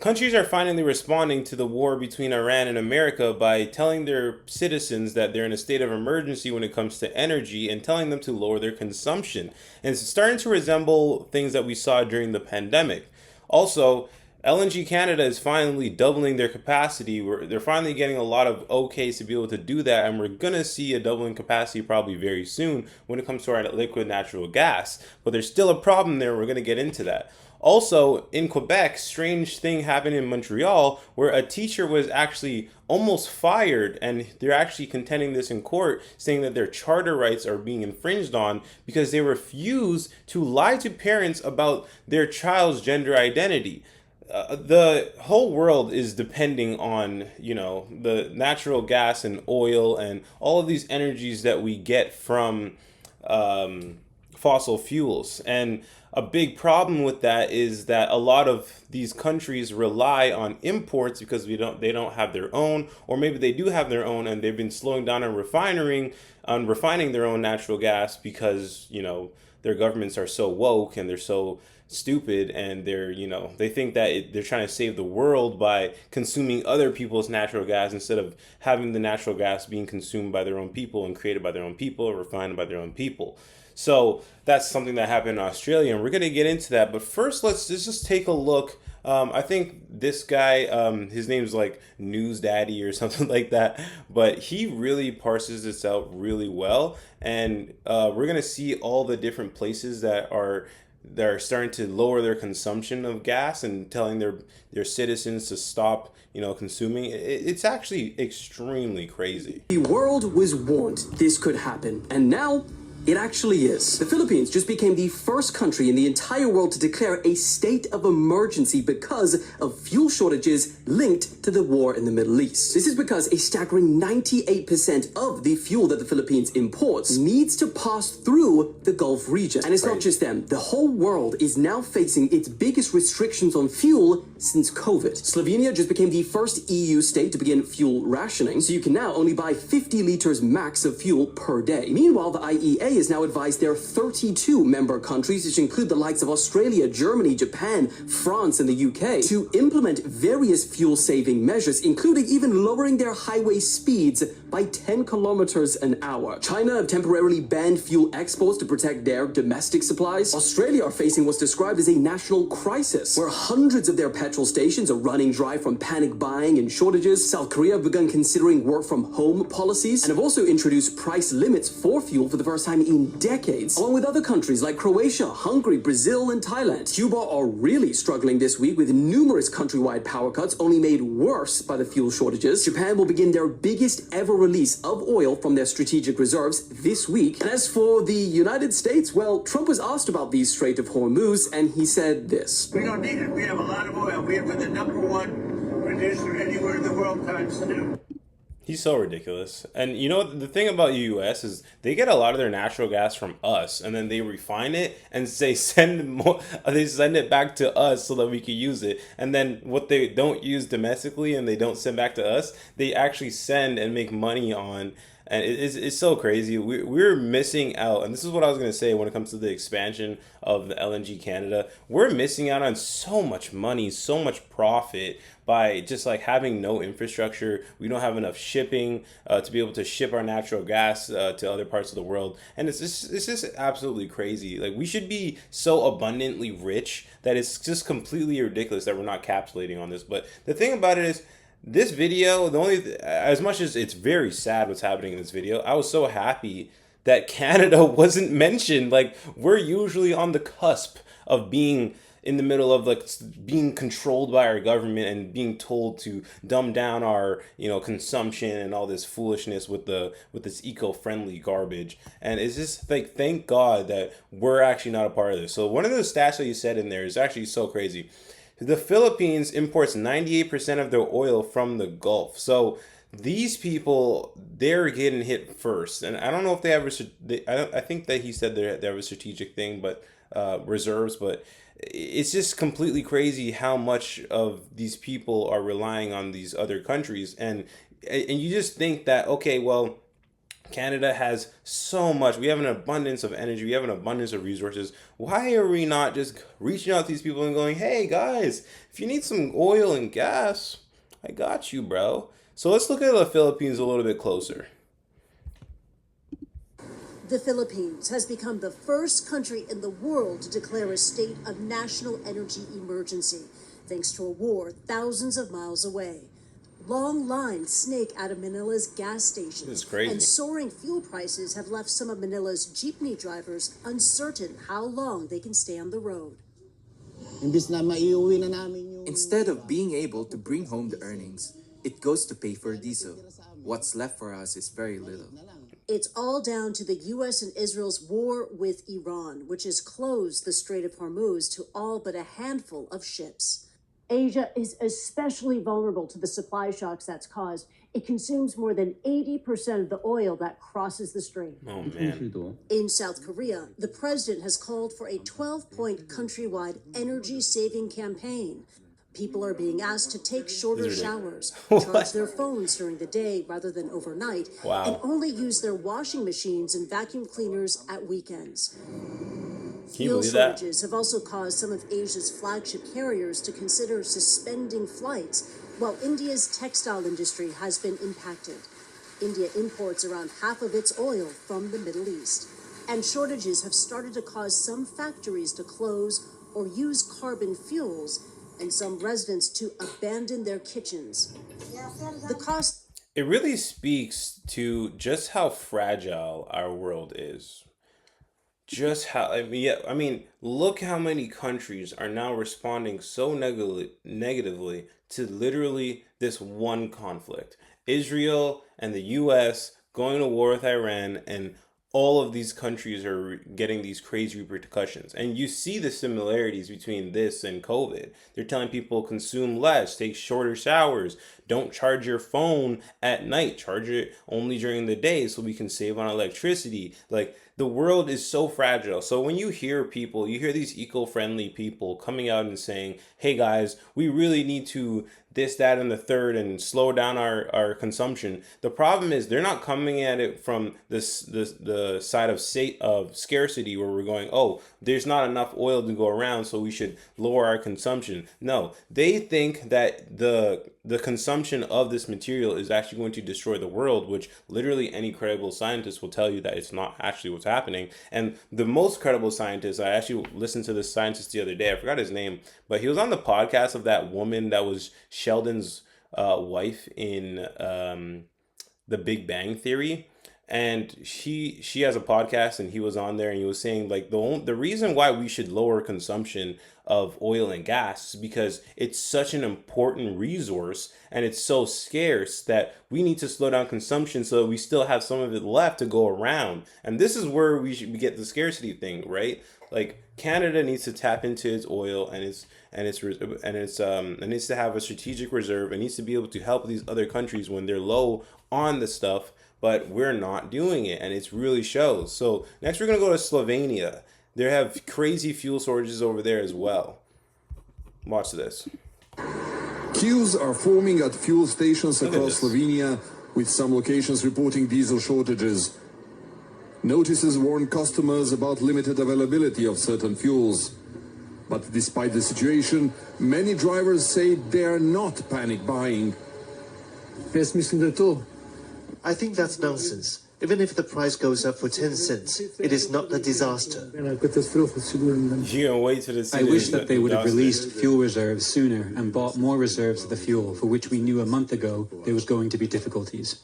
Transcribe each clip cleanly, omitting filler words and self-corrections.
countries are finally responding to the war between Iran and America by telling their citizens that they're in a state of emergency when it comes to energy and telling them to lower their consumption. And it's starting to resemble things that we saw during the pandemic. Also, LNG Canada is finally doubling their capacity. They're finally getting a lot of OKs to be able to do that, and we're gonna see a doubling capacity probably very soon when it comes to our liquid natural gas. But there's still a problem there. We're gonna get into that. Also, in Quebec, strange thing happened in Montreal where a teacher was actually almost fired, and they're actually contending this in court, saying that their charter rights are being infringed on because they refuse to lie to parents about their child's gender identity. The whole world is depending on, the natural gas and oil and all of these energies that we get from fossil fuels. And a big problem with that is that a lot of these countries rely on imports because they don't have their own, or maybe they do have their own and they've been slowing down on refining their own natural gas because their governments are so woke and they're so stupid, and they think that they're trying to save the world by consuming other people's natural gas instead of having the natural gas being consumed by their own people and created by their own people or refined by their own people. So that's something that happened in Australia, and we're going to get into that. But first, let's just take a look. I think this guy, his name's like News Daddy or something like that, but he really parses this out really well. And we're going to see all the different places that are starting to lower their consumption of gas and telling their citizens to stop consuming. It's actually extremely crazy. The world was warned this could happen, and now it actually is. The Philippines just became the first country in the entire world to declare a state of emergency because of fuel shortages linked to the war in the Middle East. This is because a staggering 98% of the fuel that the Philippines imports needs to pass through the Gulf region. And it's not just them. The whole world is now facing its biggest restrictions on fuel since COVID. Slovenia just became the first EU state to begin fuel rationing, so you can now only buy 50 liters max of fuel per day. Meanwhile, the IEA has now advised their 32 member countries, which include the likes of Australia, Germany, Japan, France, and the UK, to implement various fuel-saving measures, including even lowering their highway speeds by 10 kilometers an hour. China have temporarily banned fuel exports to protect their domestic supplies. Australia are facing what's described as a national crisis, where hundreds of their petrol stations are running dry from panic buying and shortages. South Korea have begun considering work-from-home policies and have also introduced price limits for fuel for the first time in decades, along with other countries like Croatia, Hungary, Brazil, and Thailand. Cuba are really struggling this week with numerous countrywide power cuts only made worse by the fuel shortages. Japan will begin their biggest ever release of oil from their strategic reserves this week. And as for the United States, well, Trump was asked about the Strait of Hormuz, and he said this. We don't need it. We have a lot of oil. We are the #1 producer anywhere in the world times 2. He's so ridiculous. And the thing about the US is they get a lot of their natural gas from us, and then they refine it and they send it back to us so that we can use it. And then what they don't use domestically and they don't send back to us, they actually send and make money on. And it's so crazy. We're missing out. And this is what I was going to say when it comes to the expansion of the LNG Canada. We're missing out on so much money, so much profit by just like having no infrastructure. We don't have enough shipping to be able to ship our natural gas to other parts of the world. And it's just absolutely crazy. Like, we should be so abundantly rich that it's just completely ridiculous that we're not capitulating on this. But the thing about it is, this video, as much as it's very sad what's happening in this video, I was so happy that Canada wasn't mentioned. Like, we're usually on the cusp of being in the middle of like being controlled by our government and being told to dumb down our consumption and all this foolishness with this eco-friendly garbage. And it's just like, thank God that we're actually not a part of this. So one of the stats that you said in there is actually so crazy. The Philippines imports 98% of their oil from the Gulf. So these people, they're getting hit first. And I don't know if they have I think that he said they have a strategic thing, but reserves. But it's just completely crazy how much of these people are relying on these other countries. And you just think that, okay, well, Canada has so much. We have an abundance of energy. We have an abundance of resources. Why are we not just reaching out to these people and going, hey guys, if you need some oil and gas, I got you, bro. So let's look at the Philippines a little bit closer. The Philippines has become the first country in the world to declare a state of national energy emergency, thanks to a war thousands of miles away. Long lines snake out of Manila's gas stations. This is crazy. And soaring fuel prices have left some of Manila's jeepney drivers uncertain how long they can stay on the road. Instead of being able to bring home the earnings, it goes to pay for diesel. What's left for us is very little. It's all down to the U.S. and Israel's war with Iran, which has closed the Strait of Hormuz to all but a handful of ships. Asia is especially vulnerable to the supply shocks that's caused. It consumes more than 80% of the oil that crosses the strait. Oh, man. In South Korea, the president has called for a 12-point countrywide energy-saving campaign. People are being asked to take shorter showers, charge their phones during the day rather than overnight, and only use their washing machines and vacuum cleaners at weekends. Fuel shortages have also caused some of Asia's flagship carriers to consider suspending flights, while India's textile industry has been impacted. India imports around half of its oil from the Middle East, and shortages have started to cause some factories to close or use carbon fuels, and some residents to abandon their kitchens. The cost... It really speaks to just how fragile our world is. Just how, I mean, look how many countries are now responding so negatively to literally this one conflict. Israel and the U.S. going to war with Iran, and all of these countries are getting these crazy repercussions. And you see the similarities between this and COVID. They're telling people consume less, take shorter showers, don't charge your phone at night, charge it only during the day so we can save on electricity. Like, the world is so fragile. So when you hear people, you hear these eco-friendly people coming out and saying, hey guys, we really need to this, that, and the third and slow down our consumption. The problem is they're not coming at it from the side of scarcity where we're going, oh, there's not enough oil to go around, so we should lower our consumption. No, they think that the consumption of this material is actually going to destroy the world, which literally any credible scientist will tell you that it's not actually what's happening. And the most credible scientist, I actually listened to this scientist the other day, I forgot his name, but he was on the podcast of that woman that was Sheldon's wife in The Big Bang Theory. And she has a podcast, and he was on there, and he was saying like the reason why we should lower consumption of oil and gas is because it's such an important resource and it's so scarce that we need to slow down consumption so that we still have some of it left to go around. And this is where we get the scarcity thing, right? Like, Canada needs to tap into its oil and it needs to have a strategic reserve. It needs to be able to help these other countries when they're low on the stuff, but we're not doing it, and it really shows. So next we're going to go to Slovenia. They have crazy fuel shortages over there as well. Watch this. Queues are forming at fuel stations across Slovenia, with some locations reporting diesel shortages. Notices warn customers about limited availability of certain fuels. But despite the situation, many drivers say they are not panic buying. I think that's nonsense. Even if the price goes up for 10 cents, it is not a disaster. You can wait till the I wish that they would have released fuel reserves sooner and bought more reserves of the fuel for which we knew a month ago there was going to be difficulties.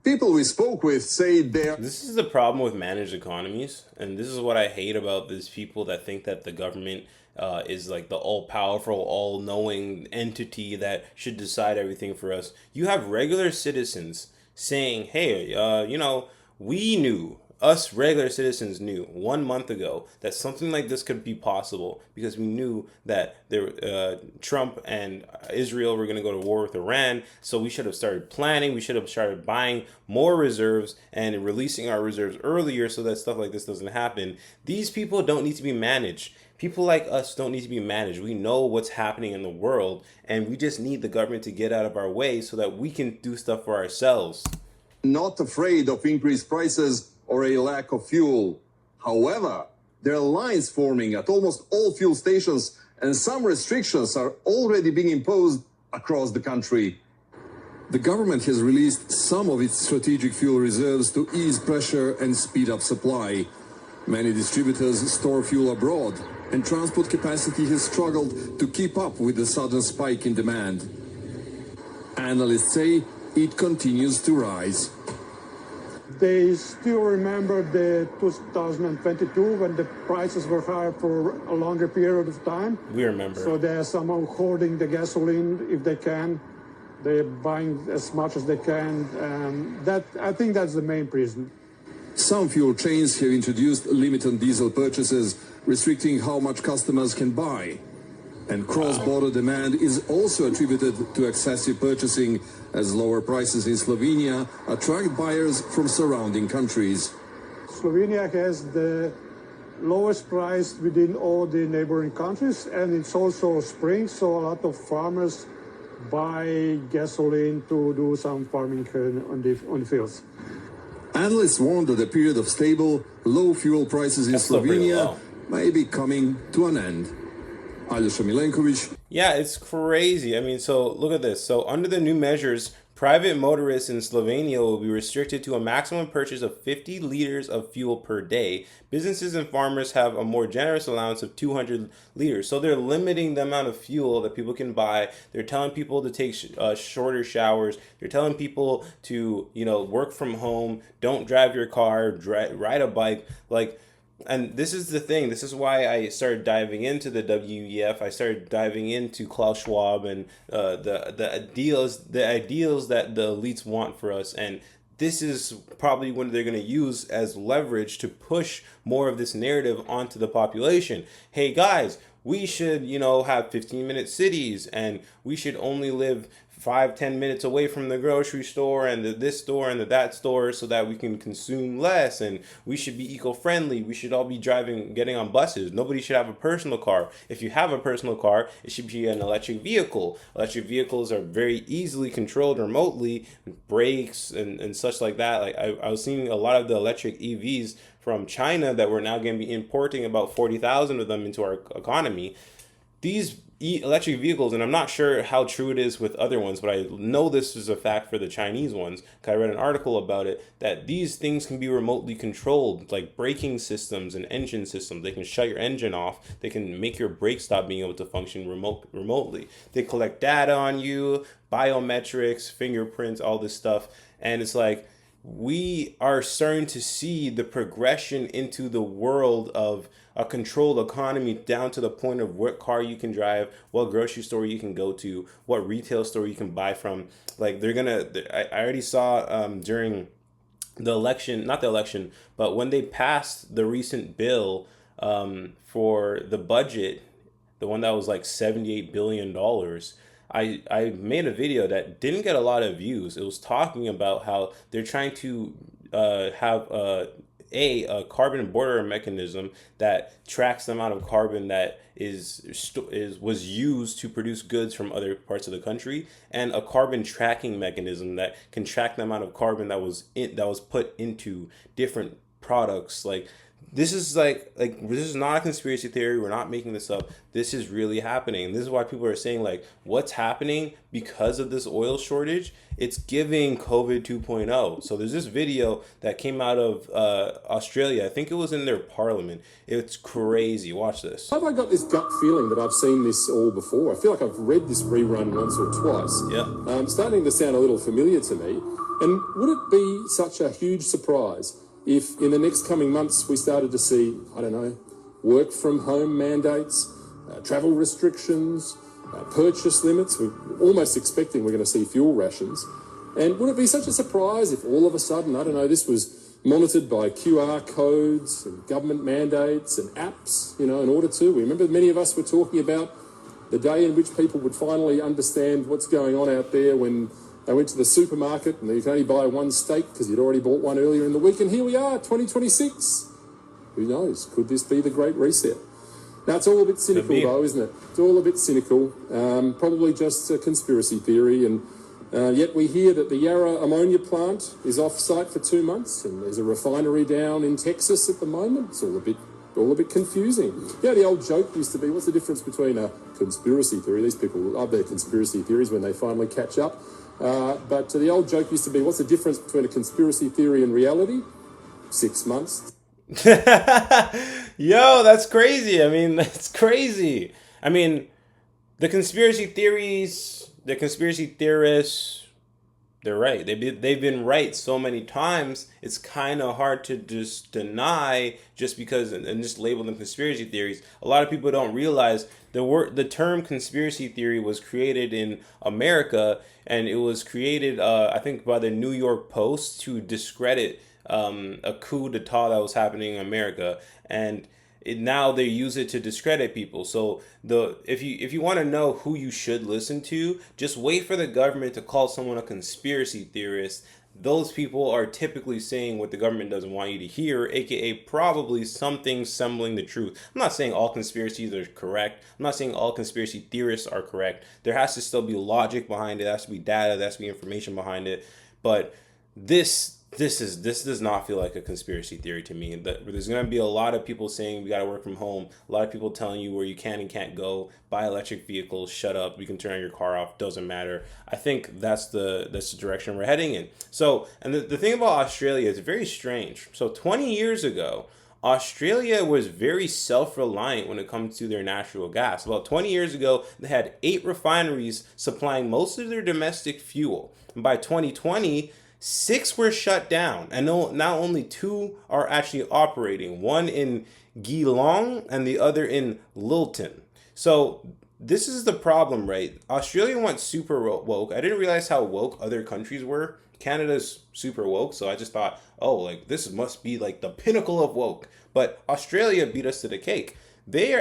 People we spoke with say they're... This is the problem with managed economies, and this is what I hate about these people that think that the government is like the all-powerful, all-knowing entity that should decide everything for us. You have regular citizens saying, hey, we knew, us regular citizens knew 1 month ago that something like this could be possible because we knew that Trump and Israel were going to go to war with Iran. So we should have started planning. We should have started buying more reserves and releasing our reserves earlier so that stuff like this doesn't happen. These people don't need to be managed. People like us don't need to be managed. We know what's happening in the world, and we just need the government to get out of our way so that we can do stuff for ourselves. not afraid of increased prices or a lack of fuel. However, there are lines forming at almost all fuel stations, and some restrictions are already being imposed across the country. The government has released some of its strategic fuel reserves to ease pressure and speed up supply. Many distributors store fuel abroad, and transport capacity has struggled to keep up with the sudden spike in demand. Analysts say it continues to rise. They still remember the 2022 when the prices were higher for a longer period of time. We remember. So they're somehow hoarding the gasoline if they can. They're buying as much as they can. I think that's the main reason. Some fuel chains have introduced a limit on diesel purchases, restricting how much customers can buy. And cross-border demand is also attributed to excessive purchasing, as lower prices in Slovenia attract buyers from surrounding countries. Slovenia has the lowest price within all the neighboring countries, and it's also spring, so a lot of farmers buy gasoline to do some farming on the fields. Analysts warn that a period of stable, low fuel prices in Slovenia may be coming to an end. Aljoša Milenković. Yeah, it's crazy. I mean, so look at this. So under the new measures, private motorists in Slovenia will be restricted to a maximum purchase of 50 liters of fuel per day. Businesses and farmers have a more generous allowance of 200 liters. So they're limiting the amount of fuel that people can buy. They're telling people to take shorter showers. They're telling people to, work from home. Don't drive your car. Ride a bike. And this is the thing. This is why I started diving into the WEF. I started diving into Klaus Schwab and the ideals that the elites want for us. And this is probably what they're going to use as leverage to push more of this narrative onto the population. Hey guys, we should, have 15-minute cities, and we should only live 5-10 minutes away from the grocery store and this store and that store, so that we can consume less, and we should be eco-friendly. We should all be getting on buses. Nobody should have a personal car. If you have a personal car, it should be an electric vehicle. Electric vehicles are very easily controlled remotely, brakes and such like that. I was seeing a lot of the electric EVs from China that we're now going to be importing about 40,000 of them into our economy. These electric vehicles, and I'm not sure how true it is with other ones, but I know this is a fact for the Chinese ones, because I read an article about it, that these things can be remotely controlled, like braking systems and engine systems. They can shut your engine off. They can make your brake stop being able to function remotely. They collect data on you, biometrics, fingerprints, all this stuff. And it's like, we are starting to see the progression into the world of a controlled economy, down to the point of what car you can drive, what grocery store you can go to, what retail store you can buy from. I already saw during the election, not the election, but when they passed the recent bill for the budget, the one that was like $78 billion, I made a video that didn't get a lot of views. It was talking about how they're trying to have a carbon border mechanism that tracks the amount of carbon that was used to produce goods from other parts of the country, and a carbon tracking mechanism that can track the amount of carbon that was put into different products. This is this is not a conspiracy theory. We're not making this up. This is really happening. This is why people are saying what's happening because of this oil shortage. It's giving COVID 2.0. So there's this video that came out of Australia. I think it was in their parliament. It's crazy. Watch this. Have I got this gut feeling that I've seen this all before? I feel like I've read this rerun once or twice. Yeah. Starting to sound a little familiar to me. And would it be such a huge surprise if in the next coming months we started to see, work from home mandates, travel restrictions, purchase limits? We're almost expecting we're going to see fuel rations. And would it be such a surprise if all of a sudden, this was monitored by QR codes and government mandates and apps, in order to? We remember many of us were talking about the day in which people would finally understand what's going on out there when they went to the supermarket and you can only buy one steak because you'd already bought one earlier in the week. And here we are, 2026. Who knows? Could this be the Great Reset? Now, it's all a bit cynical, though, isn't it? It's all a bit cynical. Probably just a conspiracy theory. And Yet we hear that the Yarra ammonia plant is off-site for 2 months, and there's a refinery down in Texas at the moment. It's all a bit confusing. Yeah, the old joke used to be, what's the difference between a conspiracy theory? These people love their conspiracy theories when they finally catch up. But the old joke used to be, what's the difference between a conspiracy theory and reality? 6 months. Yo, that's crazy. I mean, that's crazy. I mean, the conspiracy theorists, they're right. They've been right so many times. It's kind of hard to just deny just because and just label them conspiracy theories. A lot of people don't realize the term conspiracy theory was created in America, and it was created, I think, by the New York Post to discredit a coup d'etat that was happening in America, and now they use it to discredit people. So if you want to know who you should listen to, just wait for the government to call someone a conspiracy theorist. Those people are typically saying what the government doesn't want you to hear, aka probably something resembling the truth. I'm not saying all conspiracies are correct. I'm not saying all conspiracy theorists are correct. There has to still be logic behind it. There has to be data. There has to be information behind it. But this does not feel like a conspiracy theory to me. There's going to be a lot of people saying we got to work from home. A lot of people telling you where you can and can't go. Buy electric vehicles. Shut up. You can turn your car off. Doesn't matter. I think that's the direction we're heading in. So, and the thing about Australia is very strange. So 20 years ago, Australia was very self-reliant when it comes to their natural gas. About 20 years ago, they had 8 refineries supplying most of their domestic fuel. And by 2020, 6 were shut down, and now only 2 are actually operating. One in Geelong and the other in Lilton. So this is the problem, right? Australia went super woke. I didn't realize how woke other countries were. Canada's super woke, so I just thought, oh, like this must be like the pinnacle of woke. But Australia beat us to the cake. They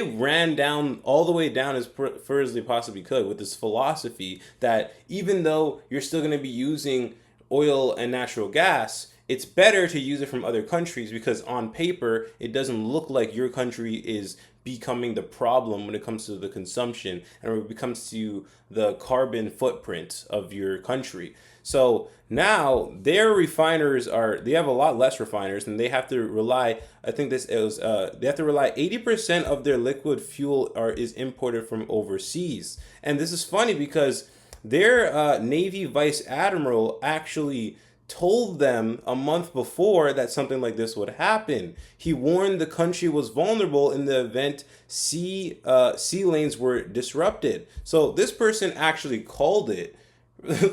ran down all the way down as far as they possibly could with this philosophy that even though you're still going to be using oil and natural gas, it's better to use it from other countries because on paper, it doesn't look like your country is becoming the problem when it comes to the consumption and when it comes to the carbon footprint of your country. So now their refiners they have a lot less refiners, and they have to rely, I think they have to rely 80% of their liquid fuel is imported from overseas. And this is funny because their Navy Vice Admiral actually told them a month before that something like this would happen. He warned the country was vulnerable in the event sea lanes were disrupted. So this person actually called it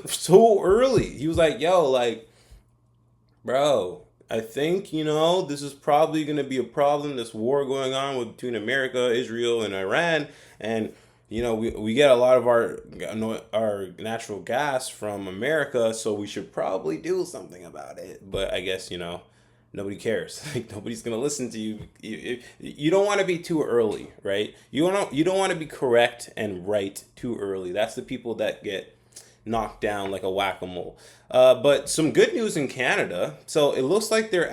so early. He was like, yo, like, bro, I think, this is probably going to be a problem, this war going on between America, Israel, and Iran. And, we get a lot of our natural gas from America, so we should probably do something about it. But I guess, nobody cares. Like, nobody's going to listen to you. You don't want to be too early, right? You don't want to be correct and right too early. That's the people that get knocked down like a whack-a-mole. But some good news in Canada. So it looks like they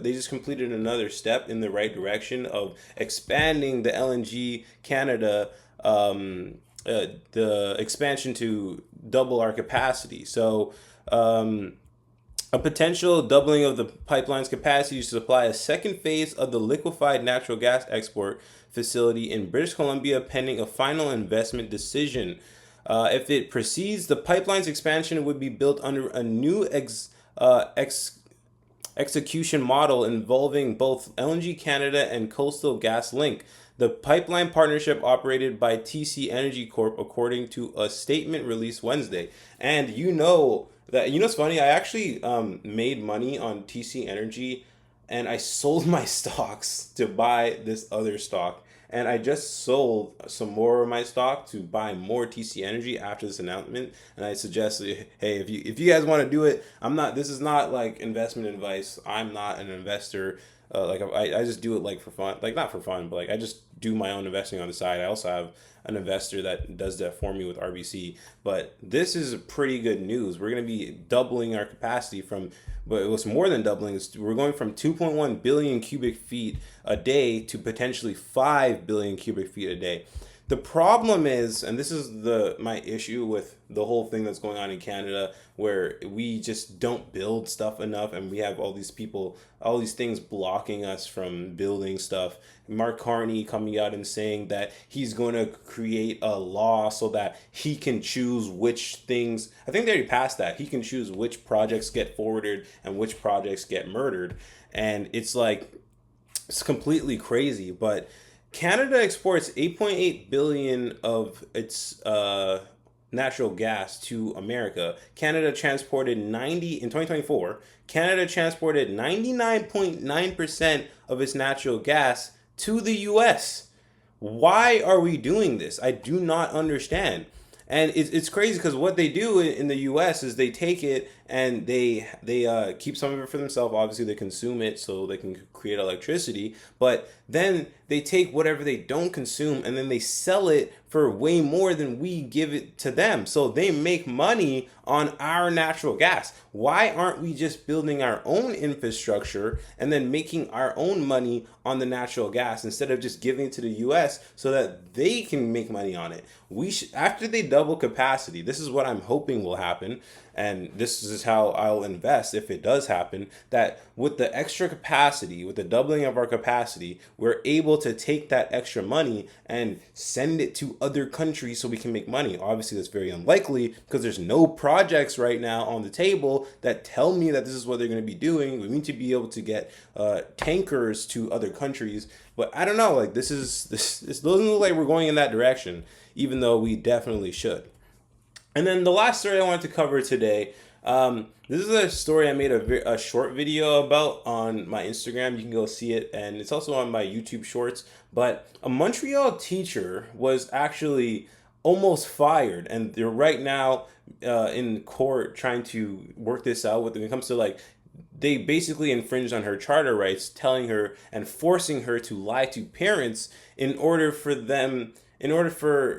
just completed another step in the right direction of expanding the LNG Canada, the expansion to double our capacity. So a potential doubling of the pipeline's capacity to supply a second phase of the liquefied natural gas export facility in British Columbia pending a final investment decision. If it proceeds, the pipeline's expansion would be built under a new execution model involving both LNG Canada and Coastal GasLink. The pipeline partnership operated by TC Energy Corp, according to a statement released Wednesday. And it's funny, I actually made money on TC Energy, and I sold my stocks to buy this other stock. And I just sold some more of my stock to buy more TC Energy after this announcement. And I suggest, hey, if you guys want to do it, this is not like investment advice. I'm not an investor. I just do it like for fun, like not for fun, but like I just do my own investing on the side. I also have an investor that does that for me with RBC. But this is pretty good news. We're going to be doubling our capacity but it was more than doubling. We're going from 2.1 billion cubic feet a day to potentially 5 billion cubic feet a day. The problem is, and this is my issue with the whole thing that's going on in Canada, where we just don't build stuff enough, and we have all these people, all these things blocking us from building stuff. Mark Carney coming out and saying that he's going to create a law so that he can choose which things. I think they already passed that. He can choose which projects get forwarded and which projects get murdered, and it's like it's completely crazy, but. Canada exports 8.8 billion of its natural gas to America. Canada transported 90 in 2024. Canada transported 99.9% of its natural gas to the US. Why are we doing this? I do not understand. And it's crazy because what they do in the U.S. is they take it and they keep some of it for themselves. Obviously, they consume it so they can create electricity. But then they take whatever they don't consume and then they sell it for way more than we give it to them. So they make money on our natural gas. Why aren't we just building our own infrastructure and then making our own money on the natural gas instead of just giving it to the U.S. so that they can make money on it? After they double capacity, this is what I'm hoping will happen, and this is how I'll invest if it does happen, that with the extra capacity, with the doubling of our capacity, we're able to take that extra money and send it to other countries so we can make money. Obviously, that's very unlikely because there's no projects right now on the table that tell me that this is what they're going to be doing. We need to be able to get tankers to other countries, but I don't know, like this doesn't look like we're going in that direction, even though we definitely should. And then the last story I wanted to cover today, this is a story I made a short video about on my Instagram. You can go see it, and it's also on my YouTube Shorts. But a Montreal teacher was actually almost fired, and they're right now in court trying to work this out when it comes to like they basically infringed on her charter rights, telling her and forcing her to lie to parents in order for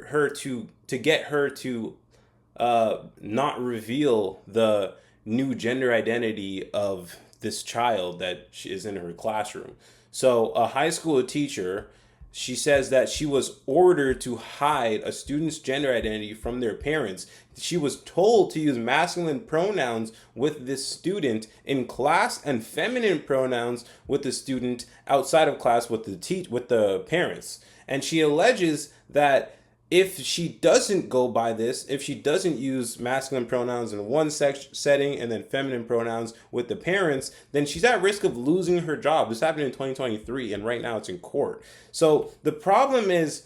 her to get her to not reveal the new gender identity of this child that is in her classroom. So a high school teacher, she says that she was ordered to hide a student's gender identity from their parents. She was told to use masculine pronouns with this student in class and feminine pronouns with the student outside of class with the parents. And she alleges that if she doesn't go by this, if she doesn't use masculine pronouns in one setting and then feminine pronouns with the parents, then she's at risk of losing her job. This happened in 2023, and right now it's in court. So the problem is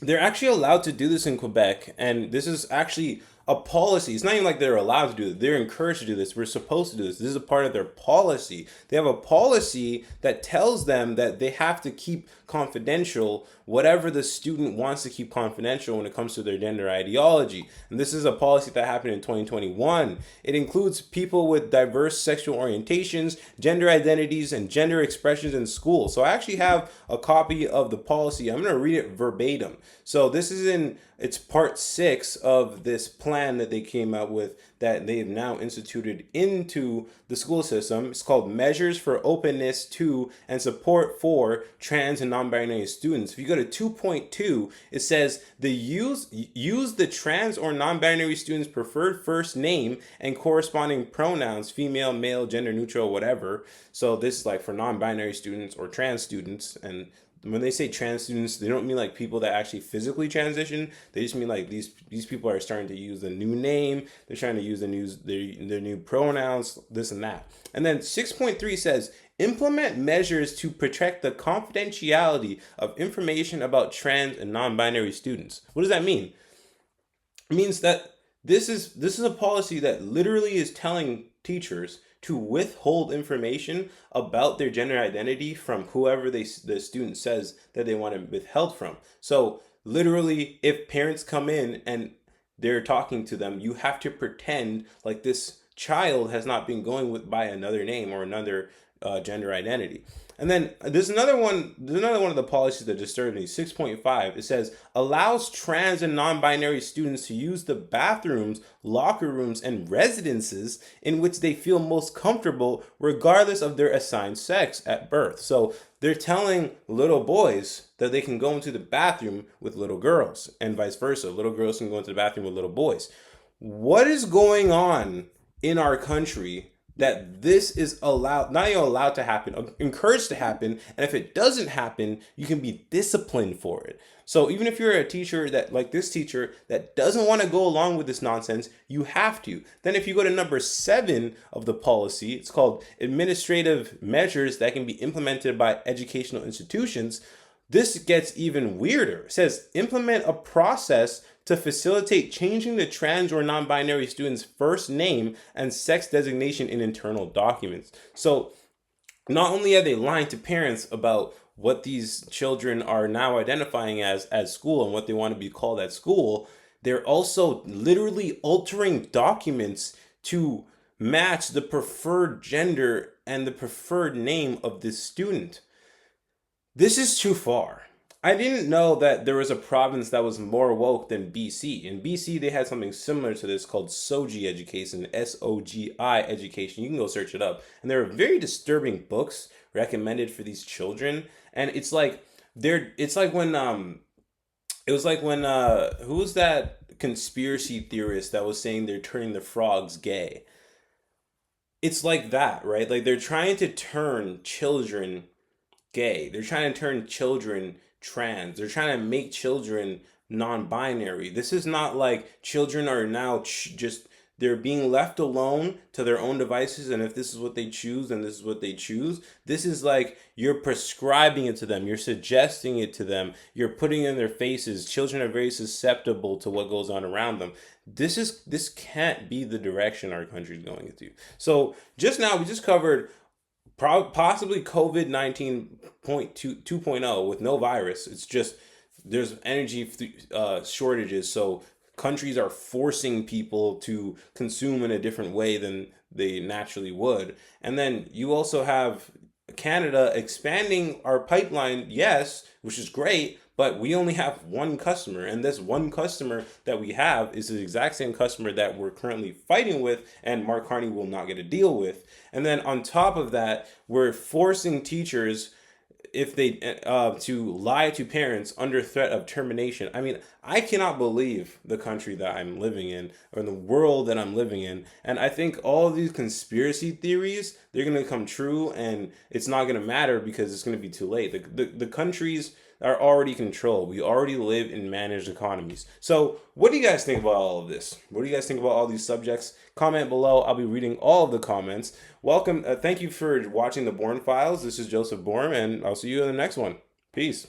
they're actually allowed to do this in Quebec, and this is actually a policy. It's not even like they're allowed to do it. They're encouraged to do this. We're supposed to do this. This is a part of their policy. They have a policy that tells them that they have to keep confidential whatever the student wants to keep confidential when it comes to their gender ideology. And this is a policy that happened in 2021. It includes people with diverse sexual orientations, gender identities, and gender expressions in school. So I actually have a copy of the policy. I'm going to read it verbatim. So this is it's part 6 of this plan that they came out with that they've now instituted into the school system. It's called Measures for Openness to and Support for Trans and Non-Binary Students. If you go to 2.2, it says use the trans or non-binary student's preferred first name and corresponding pronouns, female, male, gender neutral, whatever. So this is like for non-binary students or trans students. And when they say trans students, they don't mean like people that actually physically transition. They just mean like these people are starting to use the new name. They're trying to use their new pronouns, this and that. And then 6.3 says, implement measures to protect the confidentiality of information about trans and non-binary students. What does that mean? It means that this is a policy that literally is telling teachers to withhold information about their gender identity from whoever the student says that they want it withheld from. So literally, if parents come in and they're talking to them, you have to pretend like this child has not been going by another name or another gender identity. And then there's another one. There's another one of the policies that disturbs me. 6.5. It says allows trans and non-binary students to use the bathrooms, locker rooms, and residences in which they feel most comfortable, regardless of their assigned sex at birth. So they're telling little boys that they can go into the bathroom with little girls, and vice versa. Little girls can go into the bathroom with little boys. What is going on in our country that this is allowed, not even allowed to happen, encouraged to happen, and if it doesn't happen, you can be disciplined for it? So even if you're a teacher that, like this teacher, that doesn't want to go along with this nonsense, you have to. Then if you go to number 7 of the policy, it's called administrative measures that can be implemented by educational institutions. This gets even weirder. It says implement a process to facilitate changing the trans or non-binary student's first name and sex designation in internal documents. So not only are they lying to parents about what these children are now identifying as at school and what they want to be called at school, they're also literally altering documents to match the preferred gender and the preferred name of this student. This is too far. I didn't know that there was a province that was more woke than BC. In BC, they had something similar to this called SOGI education, SOGI education. You can go search it up. And there are very disturbing books recommended for these children. And it's like when who was that conspiracy theorist that was saying they're turning the frogs gay? It's like that, right? Like they're trying to turn children gay. They're trying to turn children trans. They're trying to make children non-binary. This is not like children are now just, they're being left alone to their own devices, and if this is what they choose, then this is what they choose. This is like you're prescribing it to them. You're suggesting it to them. You're putting it in their faces. Children are very susceptible to what goes on around them. This can't be the direction our country is going into. So just now we just covered possibly COVID-19 2.0 with no virus. It's just there's energy shortages, so countries are forcing people to consume in a different way than they naturally would. And then you also have Canada expanding our pipeline, yes, which is great, but we only have one customer, and this one customer that we have is the exact same customer that we're currently fighting with, and Mark Carney will not get a deal with. And then on top of that, we're forcing teachers, if they to lie to parents under threat of termination. I mean, I cannot believe the country that I'm living in, or the world that I'm living in. And I think all of these conspiracy theories, they're going to come true, and it's not going to matter because it's going to be too late. The countries are already controlled. We already live in managed economies. So what do you guys think about all of this? What do you guys think about all these subjects? Comment below. I'll be reading all of the comments. Welcome. Thank you for watching the Bourne Files. This is Joseph Bourne, and I'll see you in the next one. Peace.